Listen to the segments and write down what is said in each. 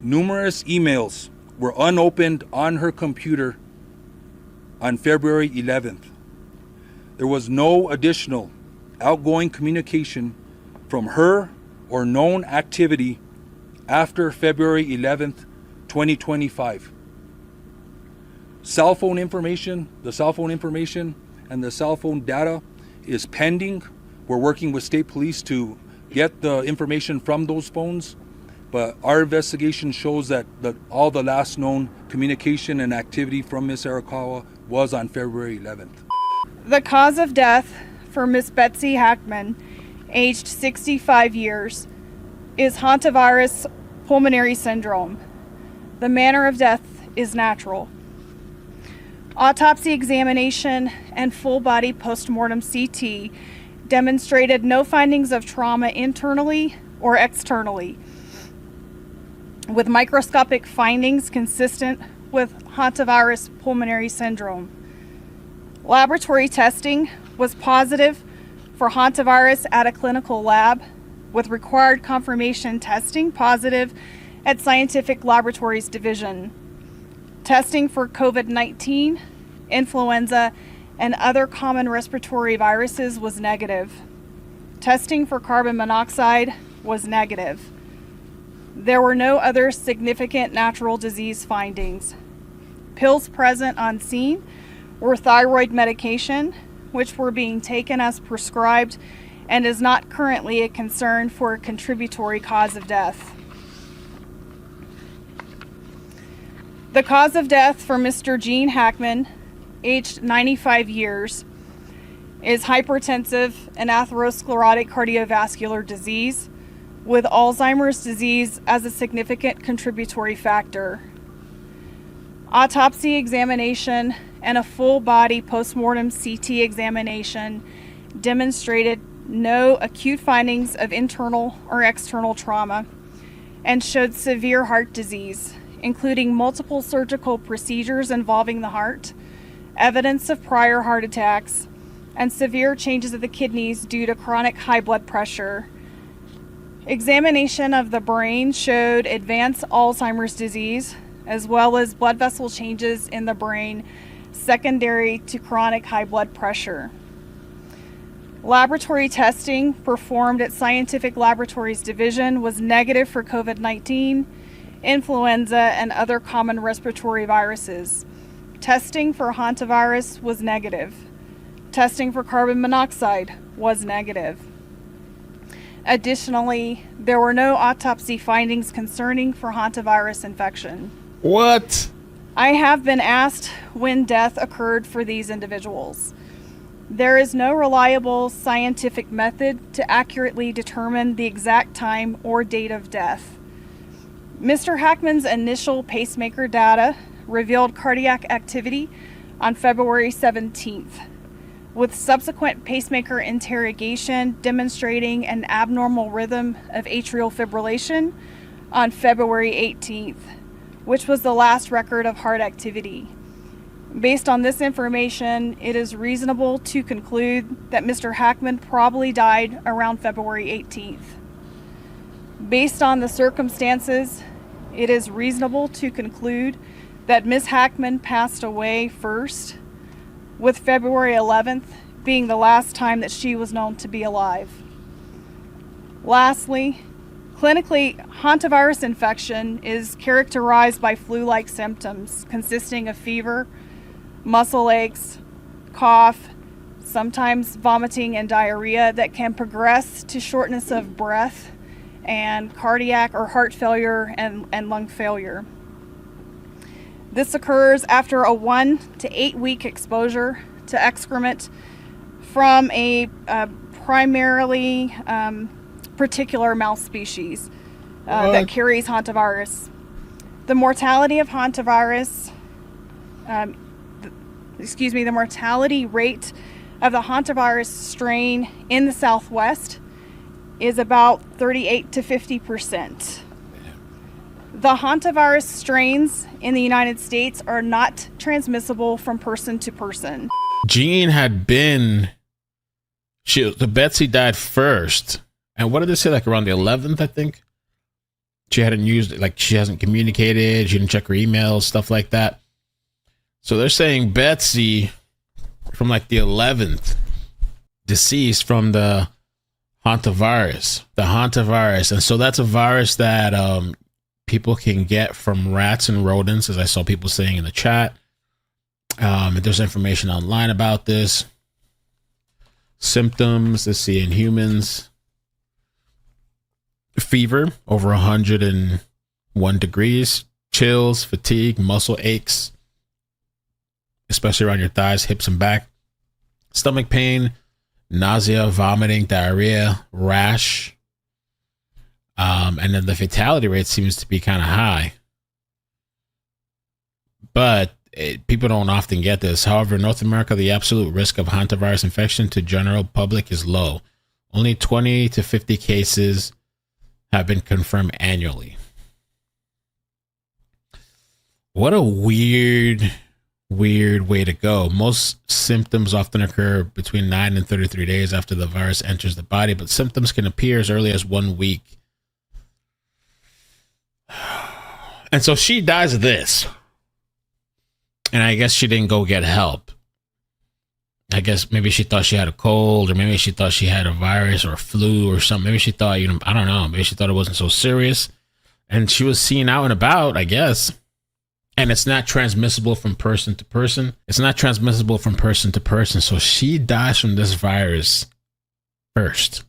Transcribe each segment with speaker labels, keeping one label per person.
Speaker 1: Numerous emails were unopened on her computer on February 11th. There was no additional outgoing communication from her or known activity after February 11th, 2025. The cell phone information and the cell phone data is pending. We're working with state police to get the information from those phones, but our investigation shows that all the last known communication and activity from Ms. Arakawa was on February 11th.
Speaker 2: The cause of death for Miss Betsy HACKMAN, aged 65 years, is Hantavirus pulmonary syndrome. The manner of death is natural. Autopsy examination and full-body postmortem CT demonstrated no findings of trauma internally or externally, with microscopic findings consistent with Hantavirus pulmonary syndrome. Laboratory testing was positive for Hantavirus at a clinical lab, with required confirmation testing positive at Scientific Laboratories Division. Testing for COVID-19, influenza, and other common respiratory viruses was negative. Testing for carbon monoxide was negative. There were no other significant natural disease findings. Pills present on scene were thyroid medication, which were being taken as prescribed and is not currently a concern for a contributory cause of death. The cause of death for Mr. Gene HACKMAN, aged 95 years, is hypertensive and atherosclerotic cardiovascular disease, with Alzheimer's disease as a significant contributory factor. Autopsy examination and a full-body postmortem CT examination demonstrated no acute findings of internal or external trauma and showed severe heart disease, including multiple surgical procedures involving the heart, evidence of prior heart attacks, and severe changes of the kidneys due to chronic high blood pressure. Examination of the brain showed advanced Alzheimer's disease, as well as blood vessel changes in the brain secondary to chronic high blood pressure. Laboratory testing performed at Scientific Laboratories Division was negative for COVID-19, influenza, and other common respiratory viruses. Testing for Hantavirus was negative. Testing for carbon monoxide was negative. Additionally, there were no autopsy findings concerning for Hantavirus infection.
Speaker 3: What?
Speaker 2: I have been asked when death occurred for these individuals. There is no reliable scientific method to accurately determine the exact time or date of death. Mr. HACKMAN's initial pacemaker data revealed cardiac activity on February 17th, with subsequent pacemaker interrogation demonstrating an abnormal rhythm of atrial fibrillation on February 18th, which was the last record of heart activity. Based on this information, it is reasonable to conclude that Mr. HACKMAN probably died around February 18th. Based on the circumstances, it is reasonable to conclude that Ms. HACKMAN passed away first, with February 11th being the last time that she was known to be alive. Lastly, clinically, hantavirus infection is characterized by flu-like symptoms consisting of fever, muscle aches, cough, sometimes vomiting and diarrhea that can progress to shortness of breath and cardiac or heart failure and lung failure. This occurs after a 1 to 8 week exposure to excrement from a primarily particular mouse species that carries hantavirus. The mortality of hantavirus, the mortality rate of the hantavirus strain in the Southwest is about 38 to 50%. The hantavirus strains in the United States are not transmissible from person to person.
Speaker 3: Jean had been, the Betsy died first. And what did they say, like around the 11th, I think? She hadn't used it, like she hasn't communicated. She didn't check her emails, stuff like that. So they're saying Betsy from like the 11th deceased from the Hantavirus. And so that's a virus that people can get from rats and rodents, as I saw people saying in the chat. There's information online about this. Symptoms, let's see, in humans. Fever over 101 degrees, chills, fatigue, muscle aches, especially around your thighs, hips, and back, stomach pain, nausea, vomiting, diarrhea, rash, and then the fatality rate seems to be kind of high. But people don't often get this. However, in North America, the absolute risk of hantavirus infection to general public is low. Only 20 to 50 cases have been confirmed annually. What a weird way to go. Most symptoms often occur between 9 and 33 days after the virus enters the body, but symptoms can appear as early as 1 week. And so she dies of this. And I guess she didn't go get help. I guess maybe she thought she had a cold, or maybe she thought she had a virus or a flu or something. Maybe she thought, I don't know. Maybe she thought it wasn't so serious. And she was seen out and about, I guess. And it's not transmissible from person to person. So she dies from this virus first.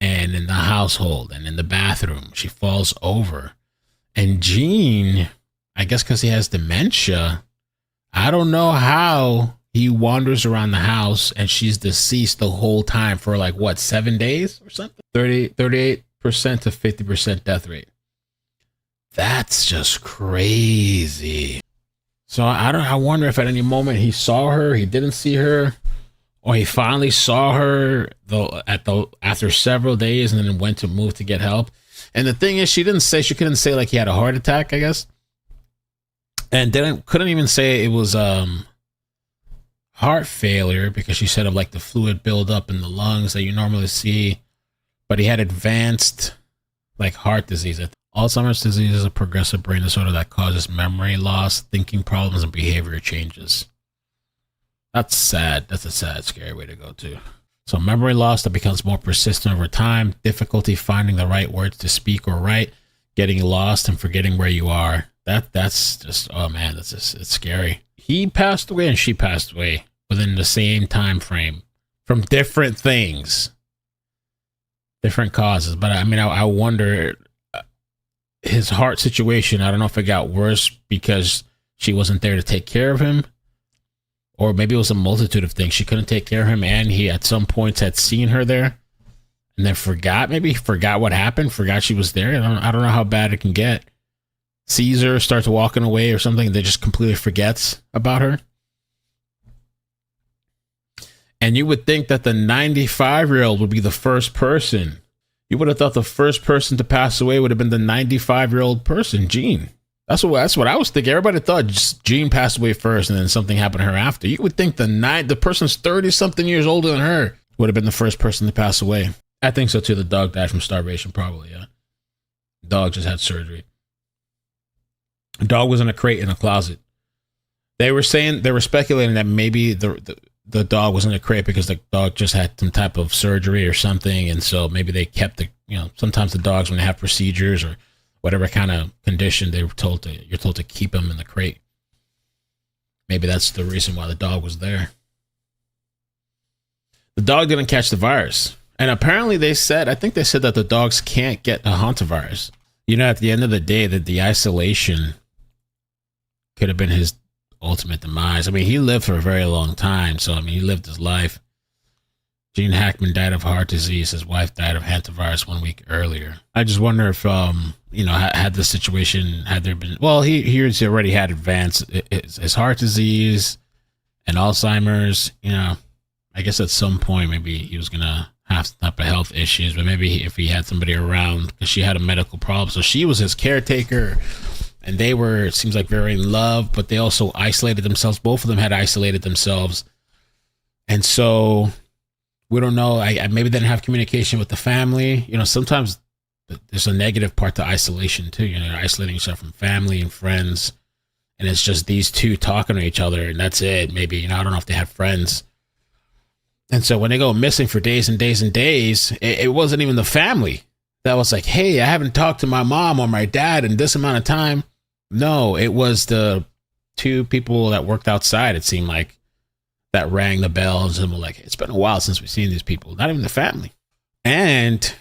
Speaker 3: And in the household and in the bathroom, she falls over. And Gene, I guess because he has dementia, I don't know how he wanders around the house and she's deceased the whole time for 7 days or something? 38% to 50% death rate. That's just crazy. So I wonder if at any moment he saw her, he didn't see her, or he finally saw her after several days and then went to move to get help. And the thing is, she couldn't say like he had a heart attack, I guess. And couldn't even say it was heart failure, because she said of the fluid buildup in the lungs that you normally see. But he had advanced heart disease. Alzheimer's disease is a progressive brain disorder that causes memory loss, thinking problems, and behavior changes. That's sad. That's a sad, scary way to go too. So memory loss that becomes more persistent over time, difficulty finding the right words to speak or write, getting lost and forgetting where you are. That's just, oh man, it's scary. He passed away and she passed away within the same time frame from different things, different causes. But I wonder, his heart situation, I don't know if it got worse because she wasn't there to take care of him, or maybe it was a multitude of things. She couldn't take care of him, and he at some points had seen her there and then forgot what happened, forgot she was there. I don't know how bad it can get. Sees her, starts walking away or something, and then just completely forgets about her. And you would think that the 95-year-old would be the first person. You would have thought the first person to pass away would have been the 95-year-old person, Jean. That's what I was thinking. Everybody thought Jean passed away first and then something happened to her after. You would think the person's 30-something years older than her would have been the first person to pass away. I think so too. The dog died from starvation, probably, yeah. Dog just had surgery. The dog was in a crate in a closet. They were speculating that maybe the dog was in a crate because the dog just had some type of surgery or something, and so maybe they kept sometimes the dogs, when they have procedures or whatever kind of condition, you're told to keep them in the crate. Maybe that's the reason why the dog was there. The dog didn't catch the virus, and apparently they said that the dogs can't get a hantavirus. At the end of the day, that the isolation could have been his ultimate demise. He lived for a very long time, so he lived his life. Gene Hackman died of heart disease. His wife died of hantavirus 1 week earlier. I just wonder if had the situation, had there been, well, he's already had advanced his heart disease and Alzheimer's. I guess at some point maybe he was gonna have some type of health issues, but maybe if he had somebody around, because she had a medical problem, so she was his caretaker. And they were, it seems like, very in love, but they also isolated themselves. Both of them had isolated themselves. And so we don't know. Maybe they didn't have communication with the family. Sometimes there's a negative part to isolation too. You know, you're isolating yourself from family and friends, and it's just these two talking to each other, and that's it. Maybe, you know, I don't know if they have friends. And so when they go missing for days and days and days, it wasn't even the family that was like, hey, I haven't talked to my mom or my dad in this amount of time. No, it was the two people that worked outside, it seemed like, that rang the bells and were like, it's been a while since we've seen these people. Not even the family. And,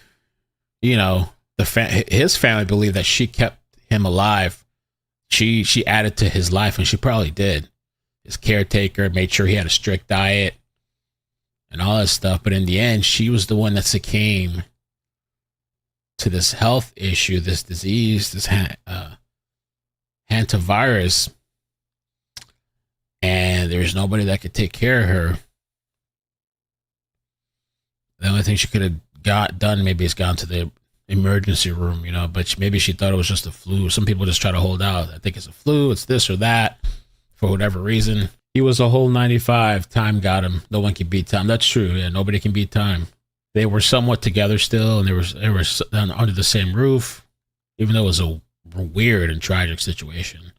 Speaker 3: you know, his family believed that she kept him alive. She added to his life, and she probably did. His caretaker made sure he had a strict diet and all that stuff. But in the end, she was the one that succumbed to this health issue, this disease, this Hantavirus. And there was nobody that could take care of her. The only thing she could have got done maybe is gone to the emergency room, you know, but maybe she thought it was just a flu. Some people just try to hold out. I think it's a flu, it's this or that, for whatever reason. He was a whole 95. Time got him. No one can beat time. That's true. Yeah, nobody can beat time. They were somewhat together still, and they were under the same roof, even though it was a weird and tragic situation.